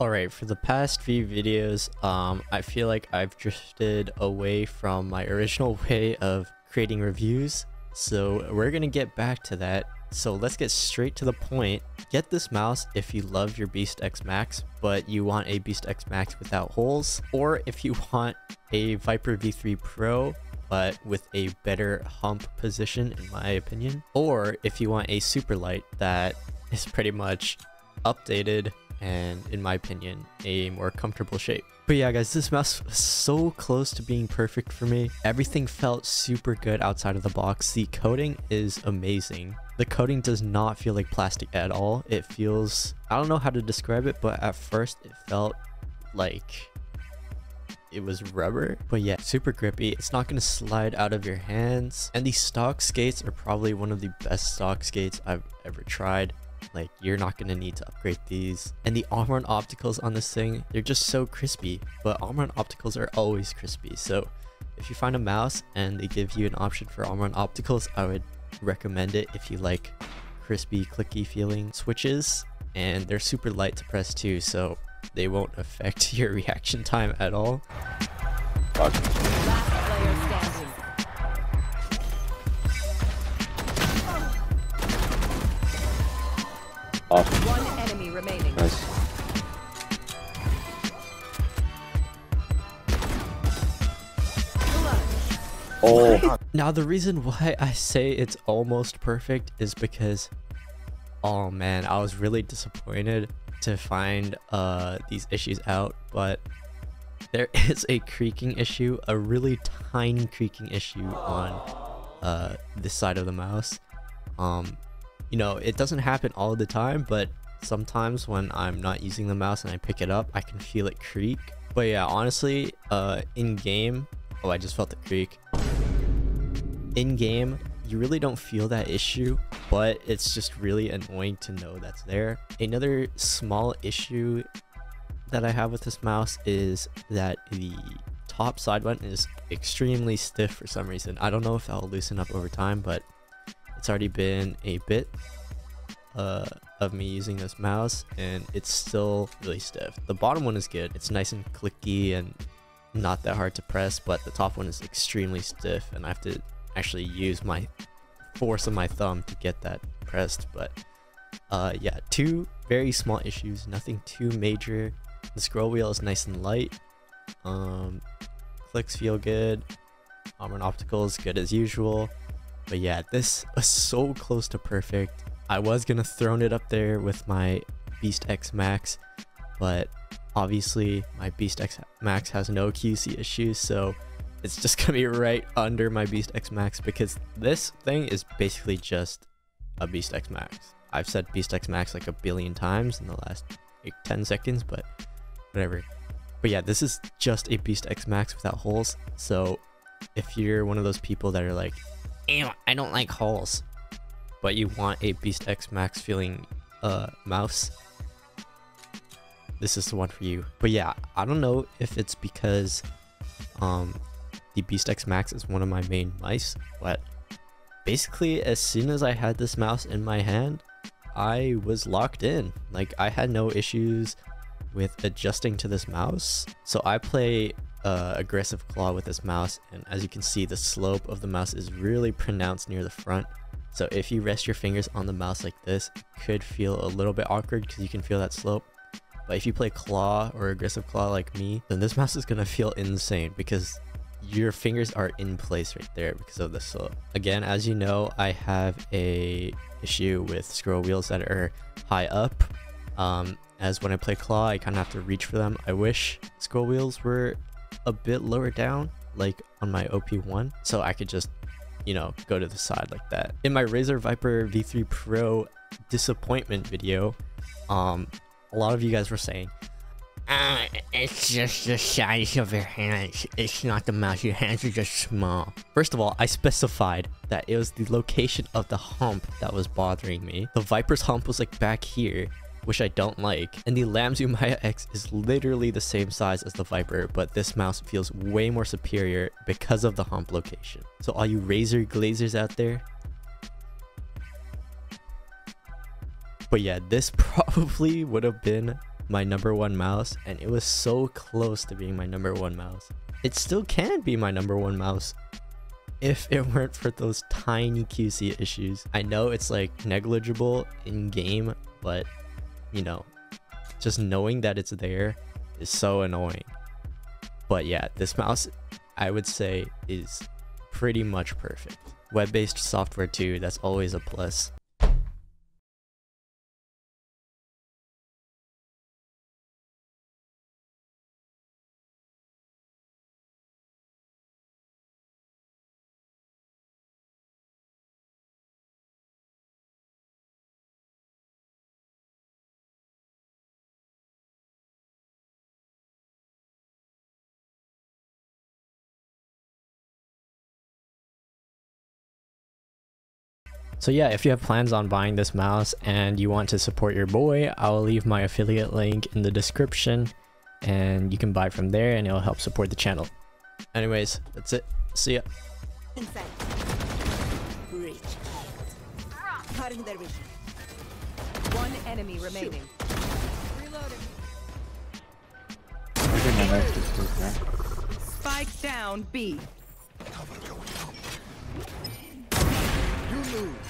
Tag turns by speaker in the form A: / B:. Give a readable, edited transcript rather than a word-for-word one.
A: Alright, for the past few videos, I feel like I've drifted away from my original way of creating reviews, so we're gonna get back to that. So let's get straight to the point. Get this mouse if you love your Beast X Max, but you want a Beast X Max without holes, or if you want a Viper V3 Pro, but with a better hump position in my opinion, or if you want a super light that is pretty much updated and in my opinion a more comfortable shape. But yeah guys, this mouse was so close to being perfect for me. Everything felt super good outside of the box. The coating is amazing. The coating does not feel like plastic at all. It feels, I don't know how to describe it, but at first it felt like it was rubber. But yeah, super grippy. It's not going to slide out of your hands, and these stock skates are probably one of the best stock skates I've ever tried. Like, you're not going to need to upgrade these. And the armor opticals on this thing, they're just so crispy. But armor opticals are always crispy, so if you find a mouse and they give you an option for armor opticals, I would recommend it if you like crispy, clicky feeling switches. And they're super light to press too, so they won't affect your reaction time at all.
B: Last player standing.
C: Awesome.
B: One enemy remaining.
C: Nice. Oh,
A: Now the reason why I say it's almost perfect is because, oh man, I was really disappointed to find these issues out, but there is a creaking issue, a really tiny creaking issue on this side of the mouse. You know, it doesn't happen all the time, but sometimes when I'm not using the mouse and I pick it up, I can feel it creak. But yeah, honestly, in game, oh, I just felt the creak. In game, you really don't feel that issue, but it's just really annoying to know that's there. Another small issue that I have with this mouse is that the top side button is extremely stiff for some reason. I don't know if that'll loosen up over time, but it's already been a bit of me using this mouse and it's still really stiff. The bottom one is good. It's nice and clicky and not that hard to press, but the top one is extremely stiff and I have to actually use my force of my thumb to get that pressed. But yeah, two very small issues, nothing too major. The scroll wheel is nice and light. Clicks feel good. Armor and optical is good as usual. But yeah, this was so close to perfect. I was gonna throw it up there with my Beast X Max, but obviously my Beast X Max has no QC issues, so it's just gonna be right under my Beast X Max because this thing is basically just a Beast X Max. I've said Beast X Max like a billion times in the last like 10 seconds, but whatever. But yeah, this is just a Beast X Max without holes. So if you're one of those people that are like, ew, I don't like holes, but you want a Beast X Max feeling mouse, this is the one for you. But yeah, I don't know if it's because the Beast X Max is one of my main mice, but basically as soon as I had this mouse in my hand, I was locked in. Like, I had no issues with adjusting to this mouse. So I play aggressive claw with this mouse, and as you can see, the slope of the mouse is really pronounced near the front. So if you rest your fingers on the mouse like this, it could feel a little bit awkward because you can feel that slope. But if you play claw or aggressive claw like me, then this mouse is gonna feel insane because your fingers are in place right there because of the slope. Again, as you know, I have a issue with scroll wheels that are high up. As when I play claw, I kind of have to reach for them. I wish scroll wheels were a bit lower down, like on my OP1, so I could just, you know, go to the side like that. In my Razer Viper V3 Pro disappointment video, a lot of you guys were saying, it's just the size of your hands, it's not the mouse, your hands are just small. First of all, I specified that it was the location of the hump that was bothering me. The Viper's hump was like back here, which I don't like, and the Lamzu Maya X is literally the same size as the Viper, but this mouse feels way more superior because of the hump location. So all you Razer glazers out there, but yeah, this probably would have been my number one mouse, and it was so close to being my number one mouse. It still can be my number one mouse if it weren't for those tiny QC issues. I know it's like negligible in game, but you know, just knowing that it's there is so annoying. But yeah, this mouse I would say is pretty much perfect. Web-based software too, that's always a plus. So yeah, if you have plans on buying this mouse and you want to support your boy, I'll leave my affiliate link in the description and you can buy from there and it'll help support the channel. Anyways, that's it. See ya.
B: One enemy remaining. Reloading. Spike down B.
D: You lose.